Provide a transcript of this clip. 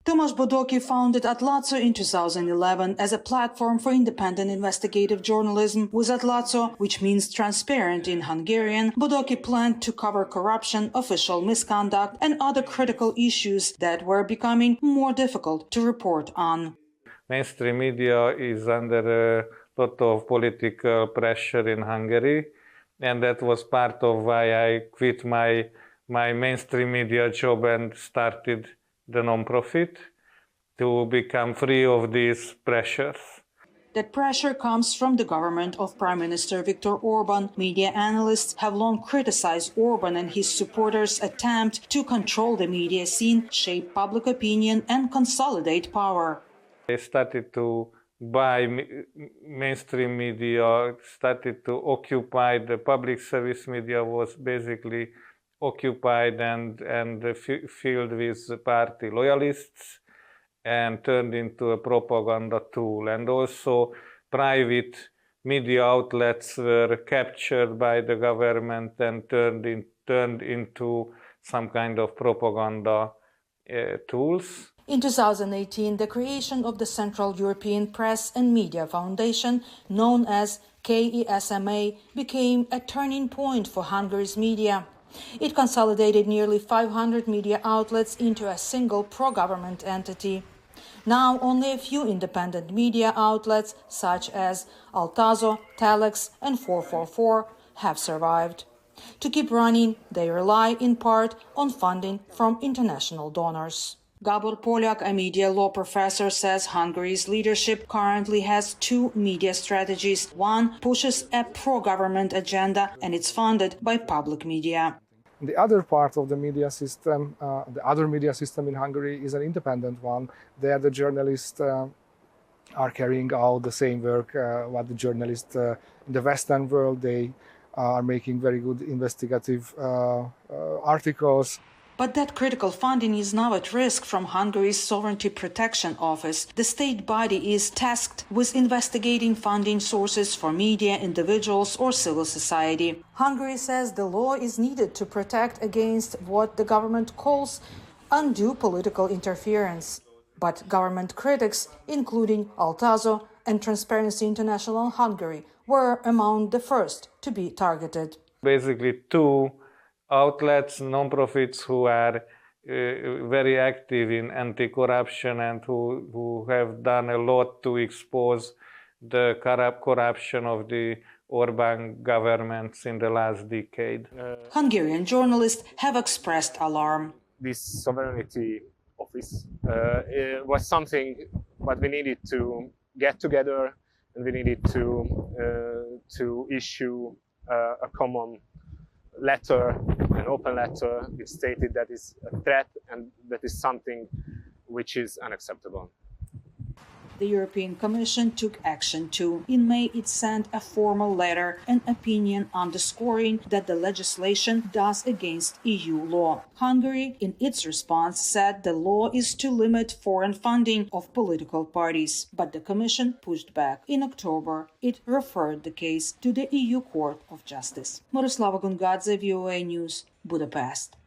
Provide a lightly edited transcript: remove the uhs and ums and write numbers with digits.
Tomasz Bodoki founded Atlazo in 2011 as a platform for independent investigative journalism. With Atlazo, which means transparent in Hungarian, Bodoki planned to cover corruption, official misconduct, and other critical issues that were becoming more difficult to report on. Mainstream media is under a lot of political pressure in Hungary, and that was part of why I quit my mainstream media job and started the non-profit to become free of these pressures. That pressure comes from the government of Prime Minister Viktor Orban. Media analysts have long criticized Orban and his supporters' attempt to control the media scene, shape public opinion, and consolidate power. They started to buy mainstream media, started to occupy the public service media, was basically occupied and filled with party loyalists and turned into a propaganda tool. And also private media outlets were captured by the government and turned into some kind of propaganda tools. In 2018, the creation of the Central European Press and Media Foundation, known as KESMA, became a turning point for Hungary's media. It consolidated nearly 500 media outlets into a single pro-government entity. Now, only a few independent media outlets, such as Altazo, Telex, and 444, have survived. To keep running, they rely in part on funding from international donors. Gabor Polyak, a media law professor, says Hungary's leadership currently has two media strategies. One pushes a pro-government agenda, and it's funded by public media. The other part of the media system, the other media system in Hungary, is an independent one. There the journalists are carrying out the same work what the journalists in the Western world. They are making very good investigative articles. But that critical funding is now at risk from Hungary's Sovereignty Protection Office. The state body is tasked with investigating funding sources for media, individuals or civil society. Hungary says the law is needed to protect against what the government calls undue political interference. But government critics, including Altazo and Transparency International Hungary, were among the first to be targeted. Basically, two outlets, non-profits who are very active in anti-corruption and who have done a lot to expose the corruption of the Orban governments in the last decade. Hungarian journalists have expressed alarm. This sovereignty office was something what we needed to get together, and we needed to issue a common letter, an open letter, which stated that is a threat and that is something which is unacceptable. The European Commission took action too. In May, it sent a formal letter and opinion underscoring that the legislation does against EU law. Hungary, in its response, said the law is to limit foreign funding of political parties. But the Commission pushed back. In October, it referred the case to the EU Court of Justice. Miroslava Gungadze, VOA News, Budapest.